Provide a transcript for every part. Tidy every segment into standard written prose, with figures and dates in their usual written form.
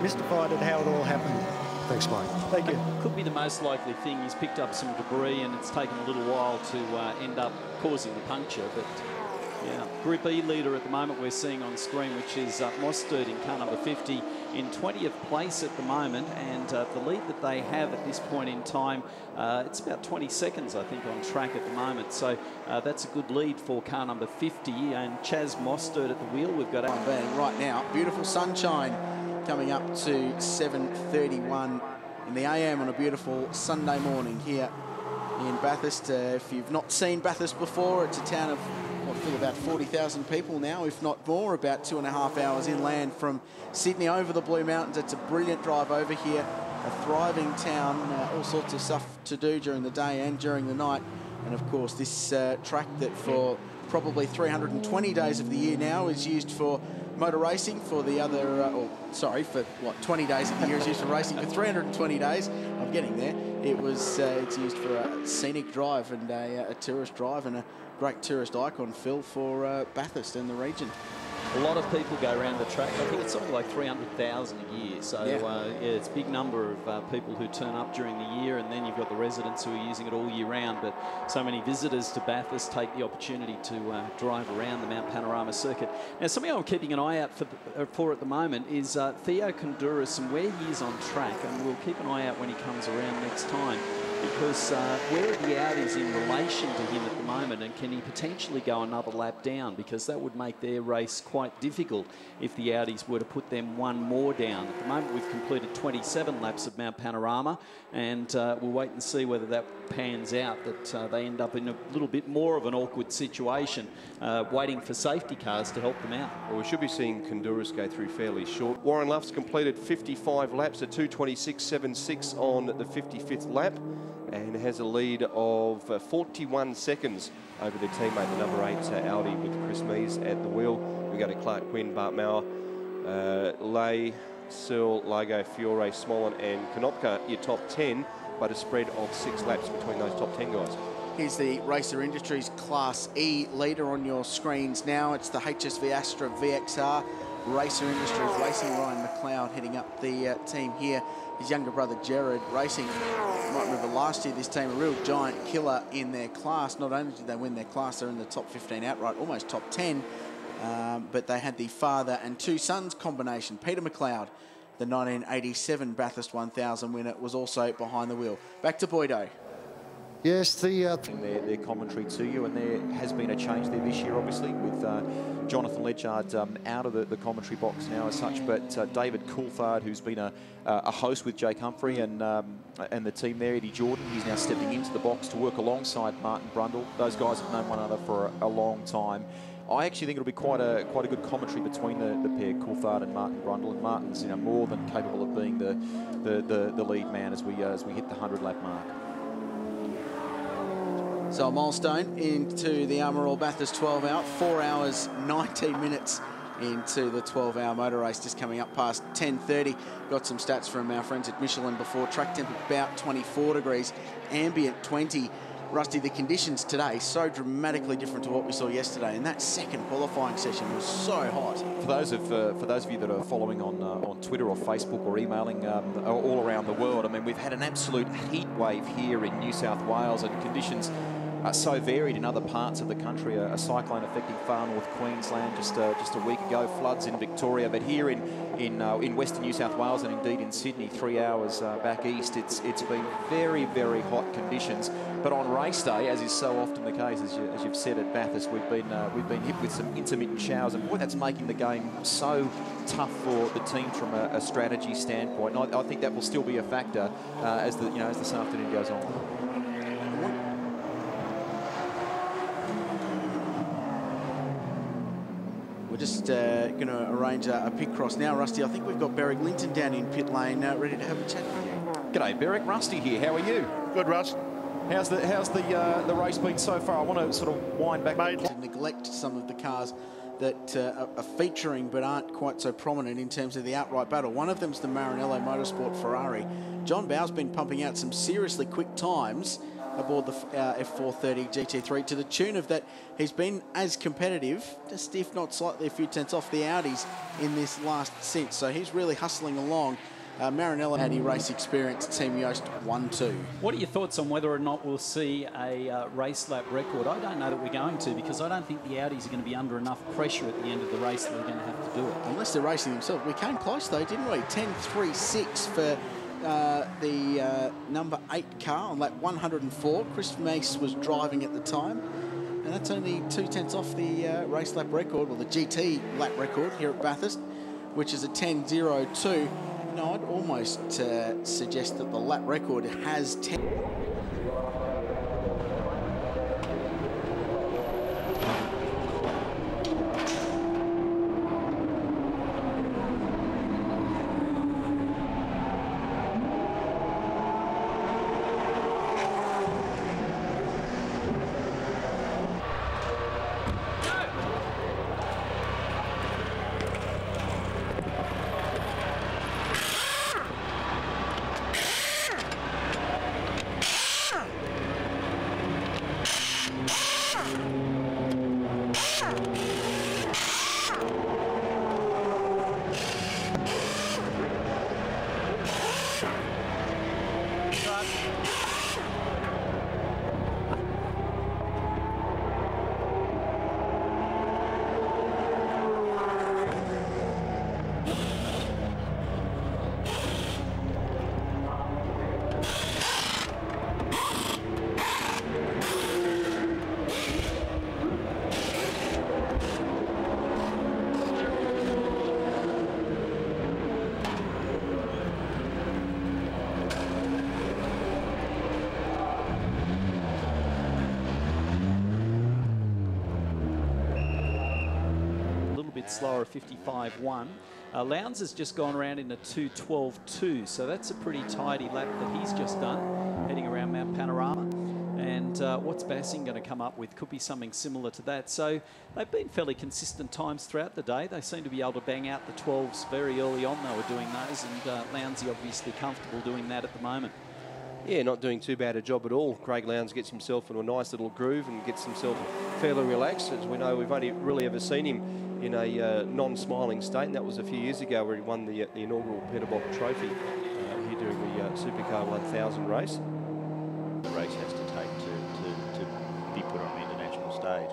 mystified at how it all happened. Thanks, Mike. Thank you. Could be the most likely thing. He's picked up some debris and it's taken a little while to end up causing the puncture. But yeah, Group E leader at the moment we're seeing on screen, which is Mostert in car number 50 in 20th place at the moment. And the lead that they have at this point in time, it's about 20 seconds, I think, on track at the moment. So that's a good lead for car number 50. And Chaz Mostert at the wheel. We've got being right now. Beautiful sunshine coming up to 7:31 in the AM on a beautiful Sunday morning here in Bathurst. If you've not seen Bathurst before, it's a town of, I feel, about 40,000 people now, if not more, about 2.5 hours inland from Sydney over the Blue Mountains. It's a brilliant drive over here, a thriving town, all sorts of stuff to do during the day and during the night. And of course, this track that for probably 320 days of the year now is used for motor racing, for the other, for what, 20 days of the year is used for racing. For 320 days, I'm getting there, it's used for a scenic drive and a tourist drive, and a great tourist icon, Phil, for Bathurst and the region. a lot of people go around the track. I think it's something like 300,000 a year. So yeah, it's a big number of people who turn up during the year, and then you've got the residents who are using it all year round. But so many visitors to Bathurst take the opportunity to drive around the Mount Panorama circuit. Now, something I'm keeping an eye out for at the moment is Theo Kondouris and where he is on track, and we'll keep an eye out when he comes around next time. Because where are the Audis in relation to him at the moment, and can he potentially go another lap down? Because that would make their race quite difficult if the Audis were to put them one more down. At the moment, we've completed 27 laps of Mount Panorama, and we'll wait and see whether that pans out, that they end up in a little bit more of an awkward situation, waiting for safety cars to help them out. Well, we should be seeing Kondouris go through fairly short. Warren Luff's completed 55 laps at 2:26.76 on the 55th lap, and has a lead of 41 seconds over their teammate, the number 8 Audi, with Chris Mees at the wheel. We go to Clark Quinn, Bart Mauer, Lay, Searle, Lago, Fiore, Smollen and Konopka, your top 10, but a spread of 6 laps between those top 10 guys. Here's the Racer Industries Class E leader on your screens now. It's the HSV Astra VXR. Racer Industries racing. Ryan McLeod heading up the team here. His younger brother Gerard racing. You might remember last year this team, a real giant killer in their class. Not only did they win their class, they're in the top 15 outright, almost top 10. But they had the father and two sons combination. Peter McLeod, the 1987 Bathurst 1000 winner, was also behind the wheel. Back to Boydo. Yes, their commentary to you, and there has been a change there this year, obviously, with Jonathan Ledgard out of the commentary box now as such, but David Coulthard, who's been a host with Jake Humphrey and the team there, Eddie Jordan, he's now stepping into the box to work alongside Martin Brundle. Those guys have known one another for a long time. I actually think it'll be quite a good commentary between the pair, Coulthard and Martin Brundle, and Martin's more than capable of being the lead man as we hit the 100-lap mark. So a milestone into the Armour All Bathurst 12-hour, 4 hours, 19 minutes into the 12-hour motor race, just coming up past 10:30. Got some stats from our friends at Michelin before. Track temp about 24 degrees, ambient 20. Rusty, the conditions today so dramatically different to what we saw yesterday, and that second qualifying session was so hot. For those of you that are following on Twitter or Facebook or emailing all around the world, I mean, we've had an absolute heat wave here in New South Wales, and conditions are so varied in other parts of the country. A cyclone affecting far north Queensland just a week ago, floods in Victoria, but here in Western New South Wales and indeed in Sydney, 3 hours back east, it's been very, very hot conditions. But on race day, as is so often the case, as you've said at Bathurst, we've been hit with some intermittent showers, and boy, that's making the game so tough for the team from a strategy standpoint. And I think that will still be a factor as this afternoon goes on. We're just going to arrange a pit cross now, Rusty. I think we've got Berwick Linton down in pit lane, ready to have a chat with you. G'day, Berwick. Rusty here. How are you? Good, Russ. How's the race been so far? I want to sort of wind back. To neglect some of the cars that are featuring but aren't quite so prominent in terms of the outright battle. One of them's the Maranello Motorsport Ferrari. John Bow's been pumping out some seriously quick times aboard the F430 GT3 to the tune of that he's been as competitive, just if not slightly a few tenths off the Audis in this last stint. So he's really hustling along. Marinella had race experience, Team Yost 1-2. What are your thoughts on whether or not we'll see a race lap record? I don't know that we're going to, because I don't think the Audis are going to be under enough pressure at the end of the race that they're going to have to do it. Unless they're racing themselves. We came close though, didn't we? 10.36 for the number 8 car on lap 104. Chris Mace was driving at the time. And that's only 2 tenths off the race lap record, well, the GT lap record here at Bathurst, which is a 10.02. No, I'd almost suggest that the lap record has 10. Slower, 55.1. Lowndes has just gone around in a 2.12.2, so that's a pretty tidy lap that he's just done, heading around Mount Panorama. And what's Bassing going to come up with could be something similar to that. So they've been fairly consistent times throughout the day. They seem to be able to bang out the 12s very early on. They were doing those, and Lowndes obviously comfortable doing that at the moment. Yeah, not doing too bad a job at all. Craig Lowndes gets himself into a nice little groove and gets himself fairly relaxed. As we know, we've only really ever seen him in a non-smiling state, and that was a few years ago where he won the inaugural Peterbock Trophy here during the Supercar 1000 race. The race has to take to be put on the international stage.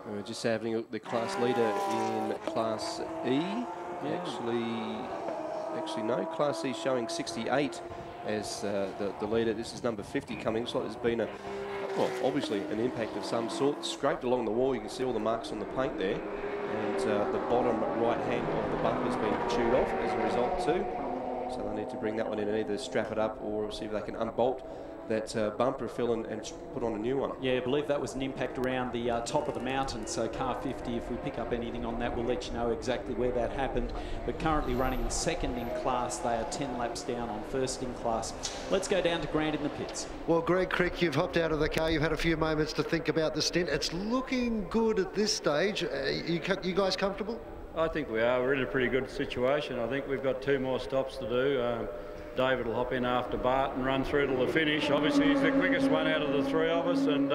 We're just having the class leader in Class E. Yeah. Actually no, Class E showing 68 as the leader. This is number 50 coming. Looks like there's been a, well, obviously an impact of some sort. Scraped along the wall, you can see all the marks on the paint there. And the bottom right hand of the bumper's been chewed off as a result too. So they need to bring that one in and either strap it up or see if they can unbolt that bumper, fill in and put on a new one. Yeah, I believe that was an impact around the top of the mountain. So car 50, if we pick up anything on that, we'll let you know exactly where that happened. But currently running second in class. They are 10 laps down on first in class. Let's go down to Grant in the pits. Well, Greg Crick, you've hopped out of the car. You've had a few moments to think about the stint. It's looking good at this stage. You guys comfortable? I think we are. We're in a pretty good situation. I think we've got 2 more stops to do. David will hop in after Bart and run through to the finish. Obviously, he's the quickest one out of the 3 of us, and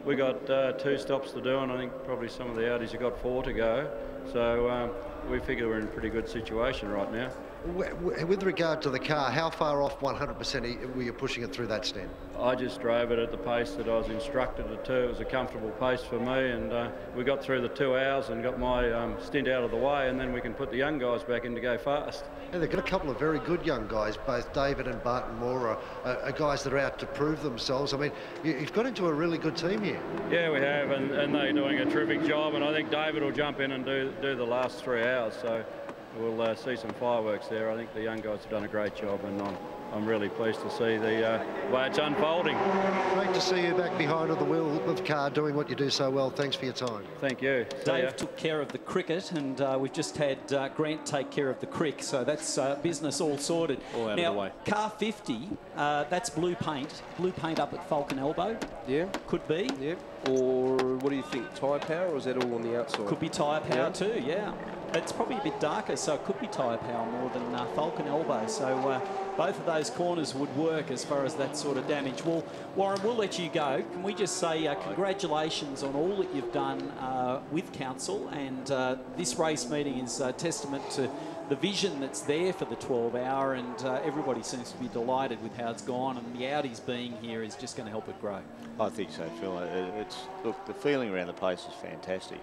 we got 2 stops to do, and I think probably some of the Audis have got 4 to go. So we figure we're in a pretty good situation right now. With regard to the car, how far off 100% were you pushing it through that stand? I just drove it at the pace that I was instructed to. It was a comfortable pace for me, and we got through the 2 hours and got my stint out of the way, and then we can put the young guys back in to go fast. And they've got a couple of very good young guys, both David and Barton Moore are guys that are out to prove themselves. I mean, you've got into a really good team here. Yeah, we have, and they're doing a terrific job, and I think David will jump in and do the last 3 hours, so we'll see some fireworks there. I think the young guys have done a great job, and I'm really pleased to see the way it's unfolding. Great to see you back behind on the wheel of the car doing what you do so well. Thanks for your time. Thank you. Dave took care of the cricket, and we've just had Grant take care of the crick, so that's business all sorted. All out now, of the way. Car 50, that's blue paint. Blue paint up at Falcon Elbow. Yeah. Could be. Yeah. Or what do you think, tyre power, or is that all on the outside? Could be tyre power too, yeah. It's probably a bit darker, so it could be tyre power more than Falcon Elbow. So both of those corners would work as far as that sort of damage. Well, Warren, we'll let you go. Can we just say congratulations on all that you've done with Council, and this race meeting is a testament to the vision that's there for the 12-hour, and everybody seems to be delighted with how it's gone, and the Audis being here is just going to help it grow. I think so, Phil. Look, the feeling around the place is fantastic.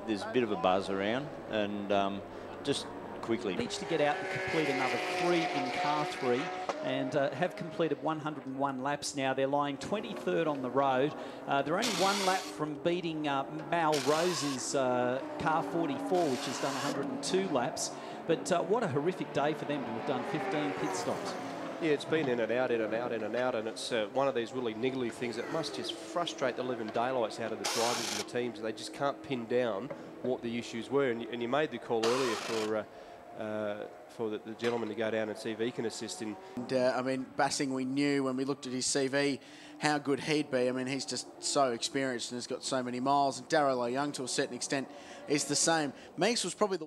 There's a bit of a buzz around, and just quickly. Needs to get out and complete another 3 in car 3, and have completed 101 laps now. They're lying 23rd on the road. They're only 1 lap from beating Mal Rose's car 44, which has done 102 laps. But what a horrific day for them to have done 15 pit stops. Yeah, it's been in and out, in and out, in and out, and it's one of these really niggly things that must just frustrate the living daylights out of the drivers and the teams. They just can't pin down what the issues were. And you made the call earlier for the gentleman to go down and see if he can assist in. And, I mean, Bassing, we knew when we looked at his CV how good he'd be. I mean, he's just so experienced and has got so many miles. And Darryl Young, to a certain extent, is the same. Meeks was probably the